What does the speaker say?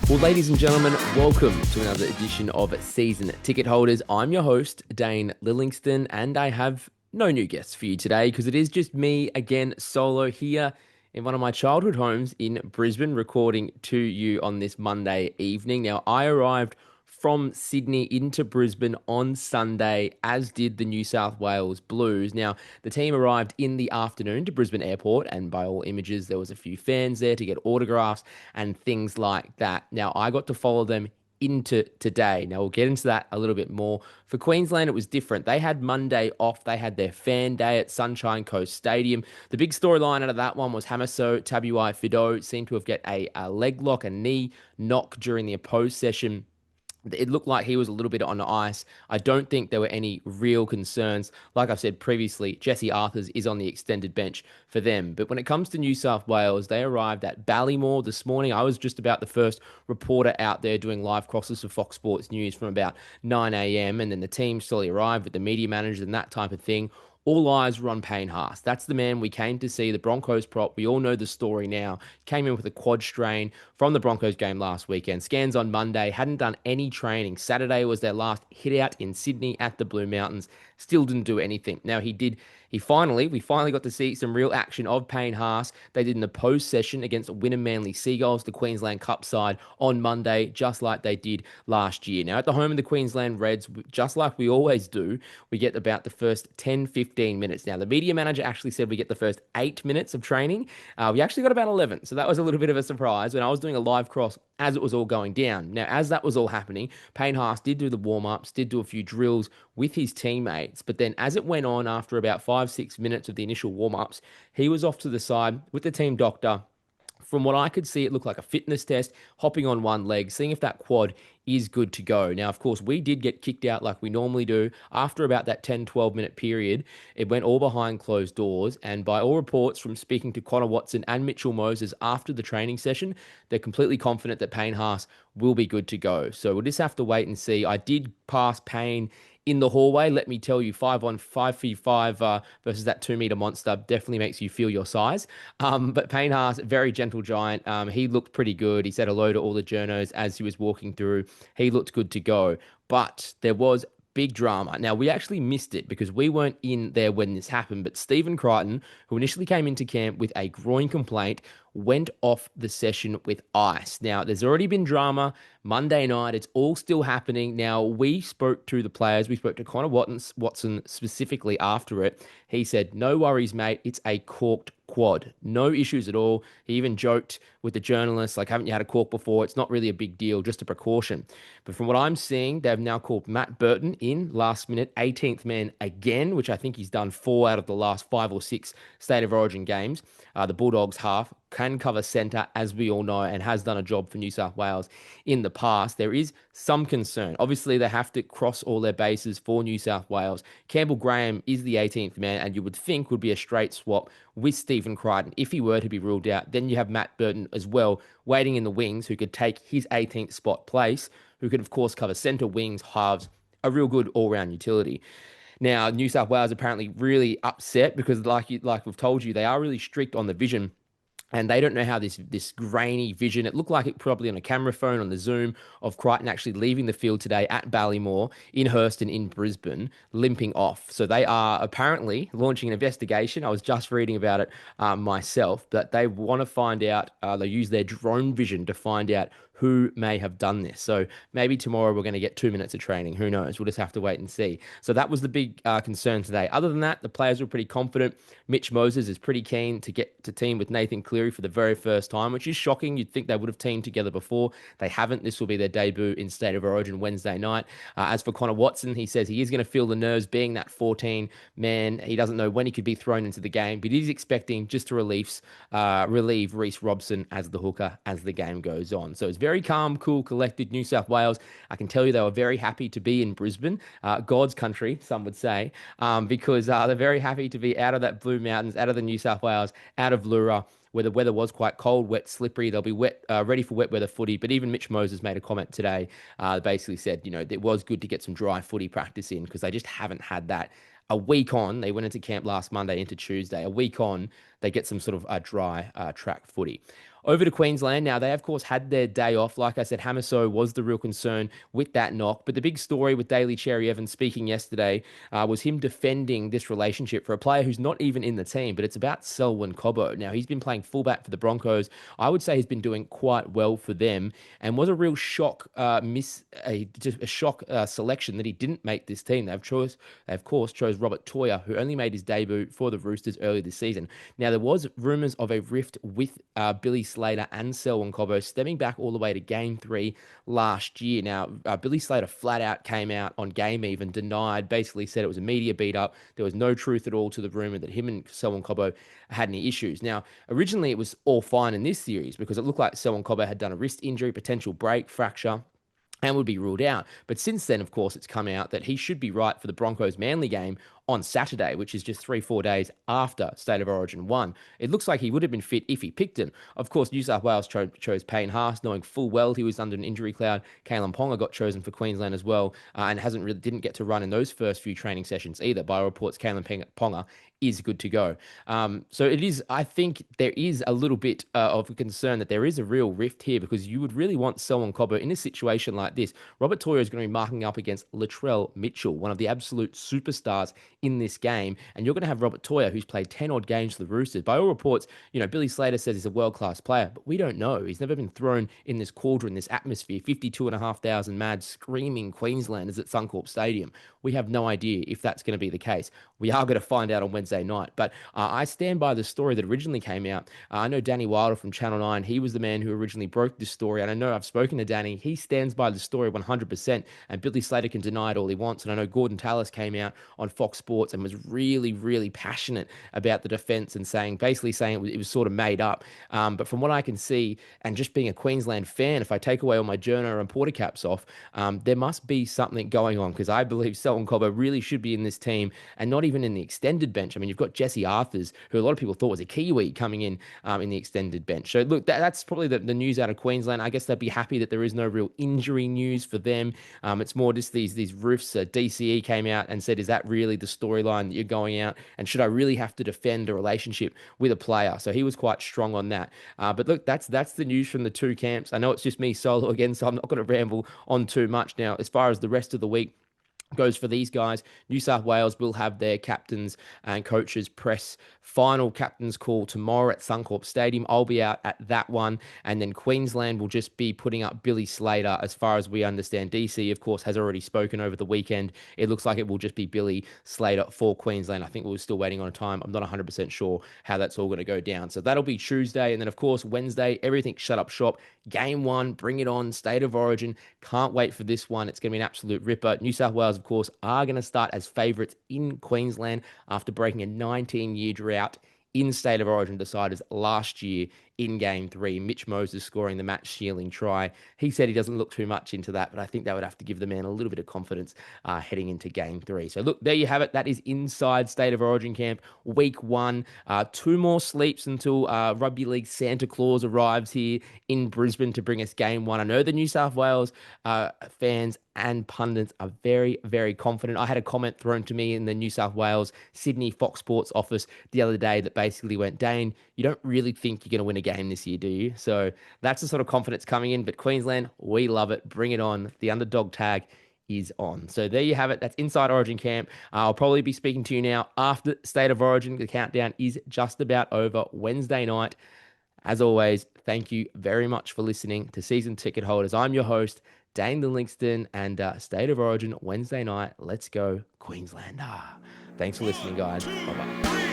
Well, ladies and gentlemen, welcome to another edition of Season Ticket Holders. I'm your host, Dane Lillingston, and I have no new guests for you today because it is just me again, solo here in one of my childhood homes in Brisbane, recording to you on this Monday evening. Now, I arrived from Sydney into Brisbane on Sunday, as did the New South Wales Blues. Now, the team arrived in the afternoon to Brisbane Airport, and by all images, there was a few fans there to get autographs and things like that. Now, I got to follow them into today. Now, we'll get into that a little bit more. For Queensland, it was different. They had Monday off. They had their fan day at Sunshine Coast Stadium. The big storyline out of that one was Hamiso Tabuai-Fidow seemed to have get a leg lock, a knee knock during the opposed session. It looked like he was a little bit on ice. I don't think there were any real concerns. Like I've said previously, Jesse Arthurs is on the extended bench for them. But when it comes to New South Wales, they arrived at Ballymore this morning. I was just about the first reporter out there doing live crosses for Fox Sports News from about 9 a.m. And then the team slowly arrived with the media managers and that type of thing. All eyes were on Payne Haas. That's the man we came to see, the Broncos prop. We all know the story now. Came in with a quad strain from the Broncos game last weekend. Scans on Monday, hadn't done any training. Saturday was their last hit out in Sydney at the Blue Mountains. Still didn't do anything. Now we finally got to see some real action of Payne Haas. They did an opposed session against Wynnum Manly Seagulls, the Queensland Cup side, on Monday, just like they did last year. Now, at the home of the Queensland Reds, just like we always do, we get about the first 10, 15 minutes. Now, the media manager actually said we get the first 8 minutes of training. We actually got about 11, so that was a little bit of a surprise when I was doing a live cross as it was all going down. Now, as that was all happening, Payne Haas did do the warm-ups, did do a few drills with his teammates, but then as it went on, after about 5, 6 minutes of the initial warm-ups, he was off to the side with the team doctor. From what I could see, it looked like a fitness test, hopping on one leg, seeing if that quad is good to go. Now, of course, we did get kicked out like we normally do. After about that 10, 12-minute period, it went all behind closed doors. And by all reports from speaking to Connor Watson and Mitchell Moses after the training session, they're completely confident that Payne Haas will be good to go. So we'll just have to wait and see. I did pass Payne in the hallway. Let me tell you, 5 on 5 versus that 2 meter monster definitely makes you feel your size. But Payne Haas, very gentle giant. He looked pretty good. He said hello to all the journos as he was walking through. He looked good to go. But there was big drama. Now, we actually missed it because we weren't in there when this happened, but Stephen Crichton, who initially came into camp with a groin complaint, went off the session with ice. Now, there's already been drama Monday night. It's all still happening. Now, we spoke to the players. We spoke to Connor Watson specifically after it. He said, no worries, mate. It's a corked quad. No issues at all. He even joked with the journalists, like, haven't you had a cork before? It's not really a big deal, just a precaution. But from what I'm seeing, they've now called Matt Burton in last minute, 18th man again, which I think he's done 4 out of the last 5 or 6 State of Origin games. The Bulldogs half can cover centre, as we all know, and has done a job for New South Wales in the past. There is some concern. Obviously, they have to cross all their bases for New South Wales. Campbell Graham is the 18th man, and you would think would be a straight swap with Stephen Crichton if he were to be ruled out. Then you have Matt Burton as well, waiting in the wings, who could take his 18th spot place, who could, of course, cover centre, wings, halves, a real good all-round utility. Now, New South Wales apparently really upset because, like we've told you, they are really strict on the vision. And they don't know how this grainy vision. It looked like it probably on a camera phone on the Zoom of Crichton actually leaving the field today at Ballymore in Hurston in Brisbane, limping off. So they are apparently launching an investigation. I was just reading about it myself, but they want to find out. They use their drone vision to find out who may have done this. So maybe tomorrow we're going to get 2 minutes of training. Who knows? We'll just have to wait and see. So that was the big concern today. Other than that, the players were pretty confident. Mitch Moses is pretty keen to get to team with Nathan Cleary for the very first time, which is shocking. You'd think they would have teamed together before. They haven't. This will be their debut in State of Origin Wednesday night. As for Connor Watson, he says he is going to feel the nerves being that 14 man. He doesn't know when he could be thrown into the game, but he's expecting just to relieve Reece Robson as the hooker as the game goes on. So it's very calm, cool, collected New South Wales. I can tell you they were very happy to be in Brisbane, God's country, some would say, because they're very happy to be out of that Blue Mountains, out of the New South Wales, out of Lura, where the weather was quite cold, wet, slippery. They'll be ready for wet weather footy. But even Mitch Moses made a comment today, basically said, it was good to get some dry footy practice in because they just haven't had that. A week on, they went into camp last Monday into Tuesday. A week on, they get some sort of dry track footy. Over to Queensland. Now, they, of course, had their day off. Like I said, Hamiso was the real concern with that knock. But the big story with Daly Cherry Evans speaking yesterday was him defending this relationship for a player who's not even in the team, but it's about Selwyn Cobbo. Now, he's been playing fullback for the Broncos. I would say he's been doing quite well for them and was a real shock just a shock selection that he didn't make this team. They, of course, chose Robert Toya, who only made his debut for the Roosters earlier this season. Now, there was rumours of a rift with Billy Slater and Selwyn Cobbo stemming back all the way to Game 3 last year. Now, Billy Slater flat out came out on Game Even, denied, basically said it was a media beat up. There was no truth at all to the rumour that him and Selwyn Cobbo had any issues. Now, originally it was all fine in this series because it looked like Selwyn Cobbo had done a wrist injury, potential break, fracture, and would be ruled out. But since then, of course, it's come out that he should be right for the Broncos Manly game on Saturday, which is just 3-4 days after State of Origin 1. It looks like he would have been fit if he picked him. Of course, New South Wales chose Payne Haas, knowing full well he was under an injury cloud. Kalyn Ponga got chosen for Queensland as well, and didn't get to run in those first few training sessions either. By reports, Kalyn Ponga is good to go. So it is, I think there is a little bit of a concern that there is a real rift here because you would really want Selwyn Cobbo in a situation like this. Robert Toya is going to be marking up against Latrell Mitchell, one of the absolute superstars in this game. And you're going to have Robert Toya, who's played 10 odd games for the Roosters. By all reports, Billy Slater says he's a world-class player, but we don't know. He's never been thrown in this cauldron, this atmosphere, 52,500 mad screaming Queenslanders at Suncorp Stadium. We have no idea if that's going to be the case. We are going to find out on Wednesday night. But I stand by the story that originally came out. I know Danny Wilder from Channel 9. He was the man who originally broke this story. And I know I've spoken to Danny. He stands by the story 100%. And Billy Slater can deny it all he wants. And I know Gordon Tallis came out on Fox Sports and was really, really passionate about the defense and basically saying it was sort of made up. But from what I can see, and just being a Queensland fan, if I take away all my journo and porter caps off, there must be something going on because I believe Selwyn Cobbo really should be in this team and not even in the extended bench. I mean, you've got Jesse Arthurs, who a lot of people thought was a Kiwi, coming in the extended bench. So look, that's probably the news out of Queensland. I guess they'd be happy that there is no real injury news for them. It's more just these rifts. DCE came out and said, is that really the storyline that you're going out? And should I really have to defend a relationship with a player? So he was quite strong on that. But look, that's the news from the two camps. I know it's just me solo again, so I'm not going to ramble on too much now. As far as the rest of the week goes for these guys, New South Wales will have their captains and coaches press final captain's call tomorrow at Suncorp Stadium. I'll be out at that one. And then Queensland will just be putting up Billy Slater as far as we understand. DC, of course, has already spoken over the weekend. It looks like it will just be Billy Slater for Queensland. I think we're still waiting on a time. I'm not 100% sure how that's all going to go down. So that'll be Tuesday. And then, of course, Wednesday, everything shut up shop. Game 1, bring it on, State of Origin. Can't wait for this one. It's going to be an absolute ripper. New South Wales, of course, are going to start as favourites in Queensland after breaking a 19-year drought in State of Origin deciders last year in Game 3. Mitch Moses scoring the match-sealing try. He said he doesn't look too much into that, but I think that would have to give the man a little bit of confidence heading into Game 3. So look, there you have it. That is inside State of Origin camp, week 1. 2 more sleeps until Rugby League Santa Claus arrives here in Brisbane to bring us Game 1. I know the New South Wales fans and pundits are very, very confident. I had a comment thrown to me in the New South Wales Sydney Fox Sports office the other day that basically went, Dane, you don't really think you're going to win a game this year, do you? So that's the sort of confidence coming in. But Queensland, we love it. Bring it on. The underdog tag is on. So there you have it. That's Inside Origin Camp. I'll probably be speaking to you now after State of Origin. The countdown is just about over Wednesday night. As always, thank you very much for listening to Season Ticket Holders. I'm your host, Dane Livingston, and State of Origin Wednesday night. Let's go, Queensland. Thanks for listening, guys. Bye-bye.